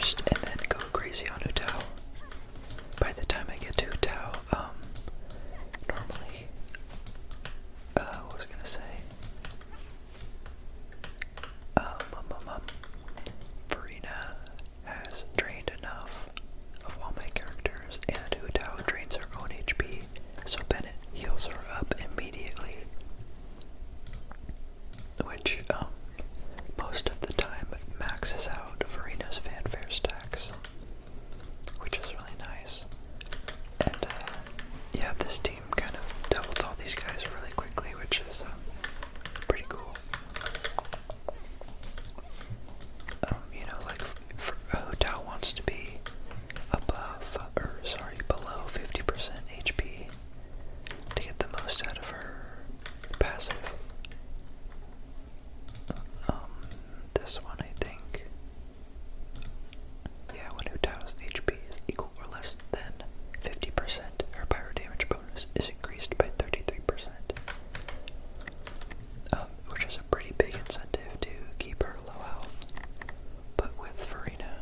first and then go crazy on Utao. By the time I get to Utao, normally, what was I gonna say? Farina has drained enough of all my characters, and Utao drains her own HP, so Bennett heals her up immediately. Which, most of the time maxes out Farina's fanfare stacks, which is really nice. And, yeah, this team kind of dealt with all these guys really quickly, which is, pretty cool. You know, like, Tao wants to be below 50% HP to get the most out of her passive. This one, I think, yeah, when Utao's HP is equal or less than 50%, her pyro damage bonus is increased by 33%, which is a pretty big incentive to keep her low health. But with Farina,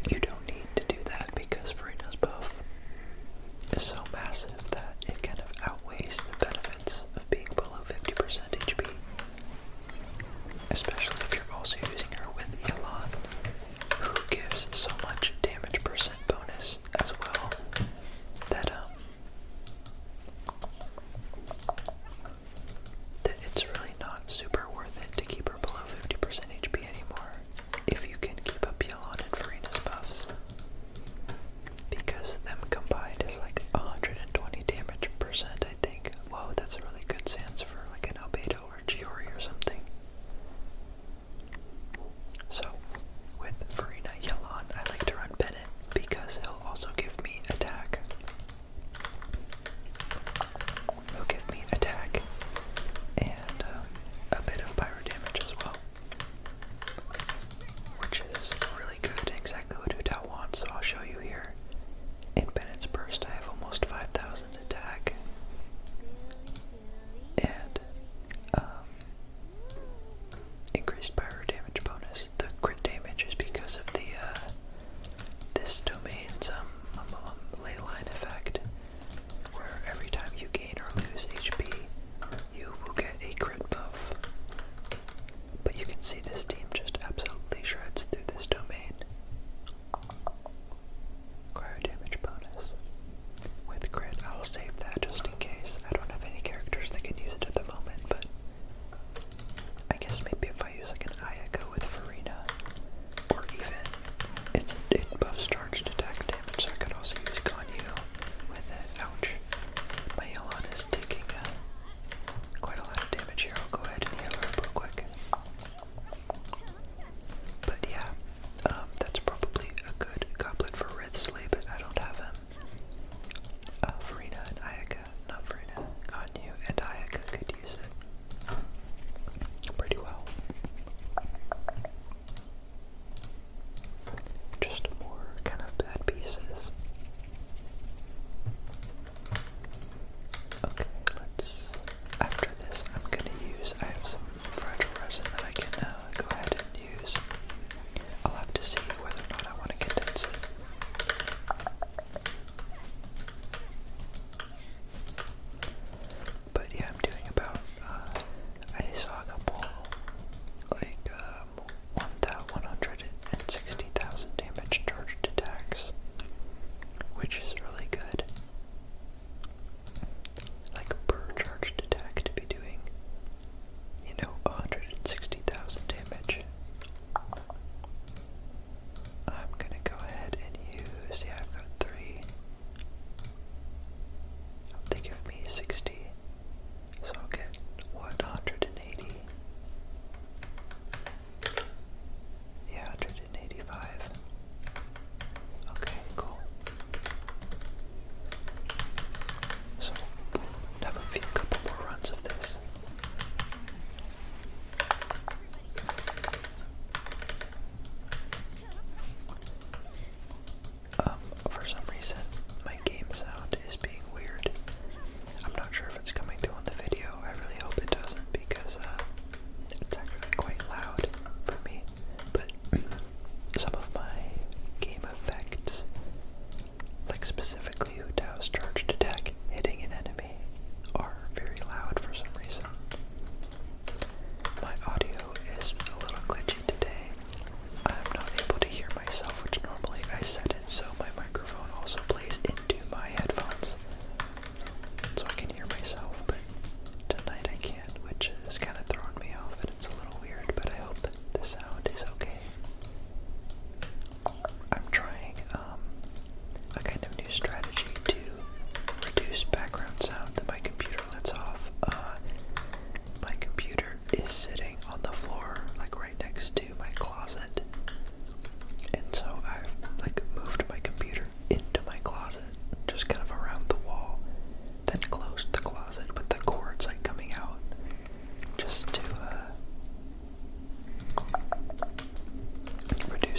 you don't need to do that because Farina's buff is so massive that it kind of outweighs the benefits of being below 50% HP. Especially if you're also using her with Yelan, who gives so much damage percent bonus as well, that it's really not super worth it to keep her below 50% HP anymore if you can keep up Yelan and Farina's buffs, because them combined is like 120 damage percent, I think. Whoa, that's a really good sense for like an Albedo or Giori or something.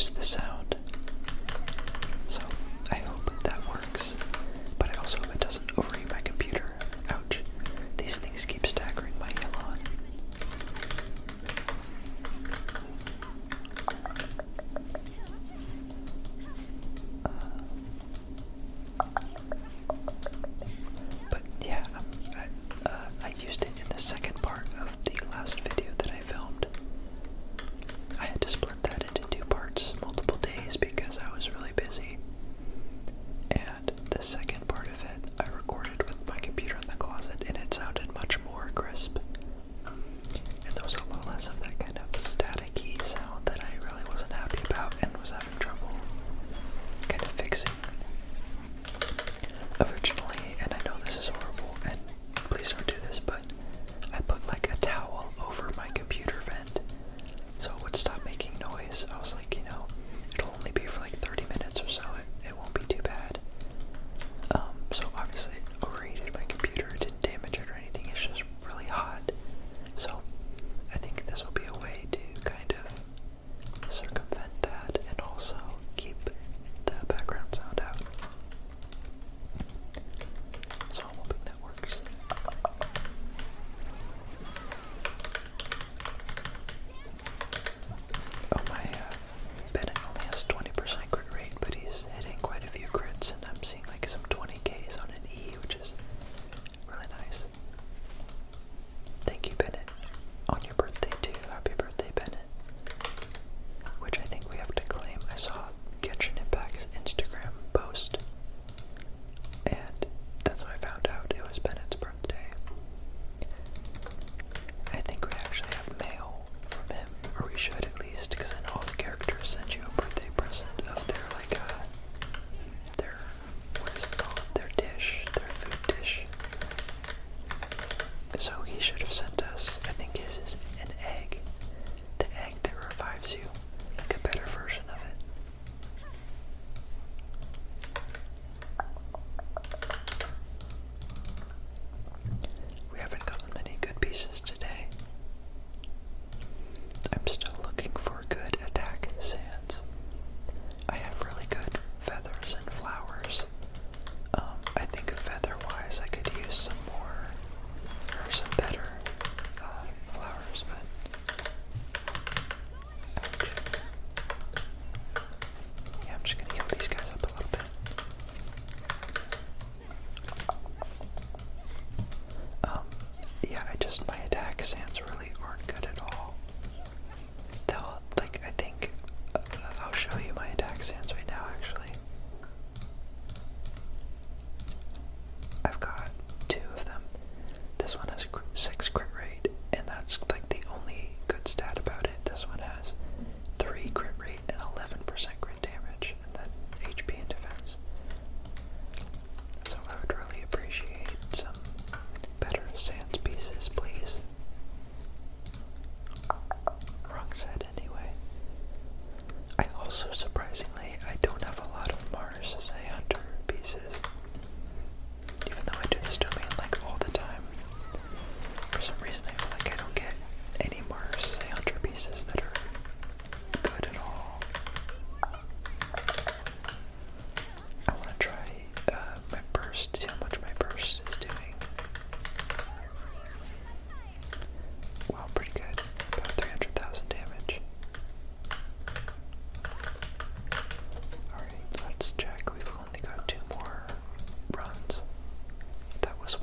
reduce the sound. So I hope that works, but I also hope it doesn't overheat my computer. Ouch. These things keep staggering my Elon. But yeah, I used it in the second part of the last video that I filmed. I had to split that into 2 parts, multiple days, because I was really busy. And the second part of it, I recorded with my computer in the closet, and it sounded much more crisp. And there was a lot less of that kind of staticky sound that I really wasn't happy about and was having trouble kind of fixing originally. And I know this is horrible, and please don't do this, but I put like a towel over my computer vent so it would stop making noise. I was like, it'll only be for like 30 minutes or so. It won't be too bad. So obviously it overheated my computer. It didn't damage it or anything. It's just really hot. So I think this will be a way to kind of circumvent that and also keep the background sound out. So I'm hoping that works. Oh, my Bennett only has 20% crit rate, but he's hitting quite a few crits, and I'm seeing like some 20Ks on an E, which is really nice. Thank you, Bennett. On your birthday too. Happy birthday, Bennett. Which I think we have to claim. I saw Genshin Impact's Instagram post, and that's how I found out it was Bennett's birthday. I think we actually have mail from him, or we should at least, because I know all the characters send you a birthday present of their, like, their, what is it called? Their dish, their food dish. So he should have sent us, I think his is an egg. The egg that revives you, like a better version of it. We haven't gotten many good pieces today. I'm still looking for good attack sands. I have really good feathers and flowers. I think feather-wise I could use some more, or some better flowers, but ouch. Yeah, I'm just gonna heal these guys up a little bit. Yeah, my attack sands really aren't good at all. I think, I'll show you my attack sands right now, actually. I've got 2 of them. This one has 6 crit rate, and that's like the only good stat about it. This one has 3 crit rate and 11% crit damage, and then HP and defense. So I would really appreciate some better sands pieces, please. Wrong side anyway. I also, surprisingly, I don't have a lot of Mars as a hunter pieces. Even though I do this domain like all the time. For some reason I feel like I don't get any Mars as a hunter pieces that are good at all. I want to try my burst, see how much my burst is doing. Wow, pretty good. About 300,000 damage. Alright, let's check. We've only got 2 more runs. That was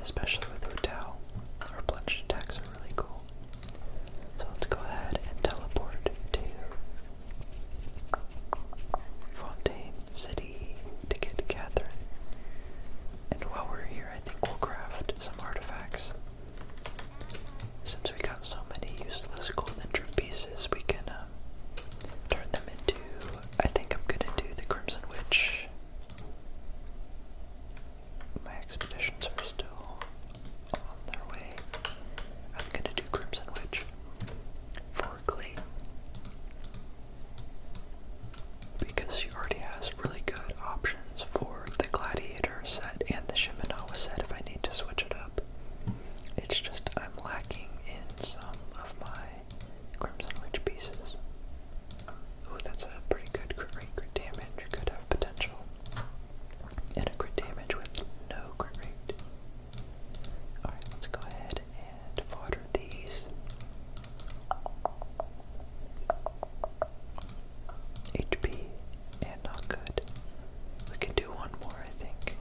especially with Hutao. Our plunged attacks are really cool. So let's go ahead and teleport to Fontaine City to get Catherine. And while we're here, I think we'll craft some artifacts. Since we got so many useless golden drip pieces, we can turn them into, I think I'm gonna do the Crimson Witch. My expeditions are still on their way. I'm gonna do Crimson Witch for Glee, because she already has really good options for the Gladiator set and the Shimenawa set if I need to switch it up. It's just I'm lacking in some of my Crimson Witch pieces. Ooh, that's a pretty good crit rate, crit damage, could have potential. And a crit damage with no crit rate. Alright, let's go ahead and fodder these. HP, and not good. We can do one more, I think.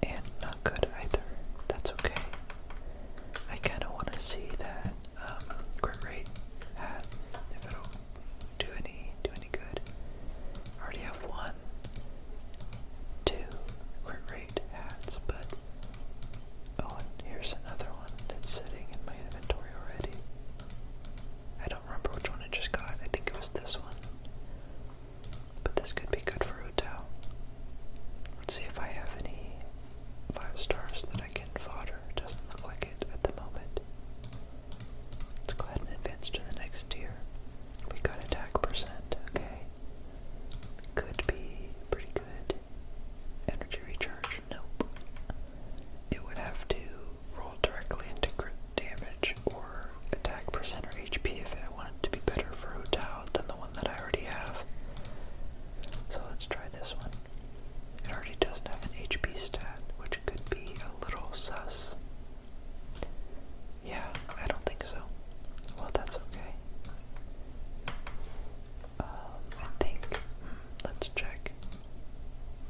And not good either. That's okay. I kind of want to see that crit rate hat, if it'll do any good. I already have 1, 2 crit rate hats, but oh, and here's another one that's sitting in my inventory already. I don't remember which one I just got. I think it was this one. But this could be good for Hutao. Let's see if I have any 5 stars that I can fodder. Doesn't look like it at the moment. Let's go ahead and advance to the next tier. We got attack percent, okay. Could be pretty good. Energy recharge, nope. It would have to roll directly into crit damage or attack percent or HP if I want it to be better for Hutao than the one that I already have. So let's try this one. It already doesn't have an HP stat, which could be a little sus. Yeah, I don't think so. Well, that's okay. I think, let's check.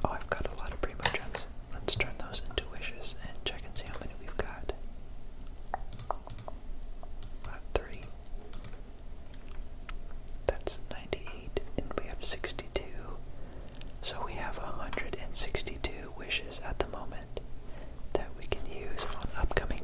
Oh, I've got a lot of primo gems. Let's turn those into wishes and check and see how many we've got. 3. That's 98, and we have 62. So we have 162 wishes at the moment that we can use on upcoming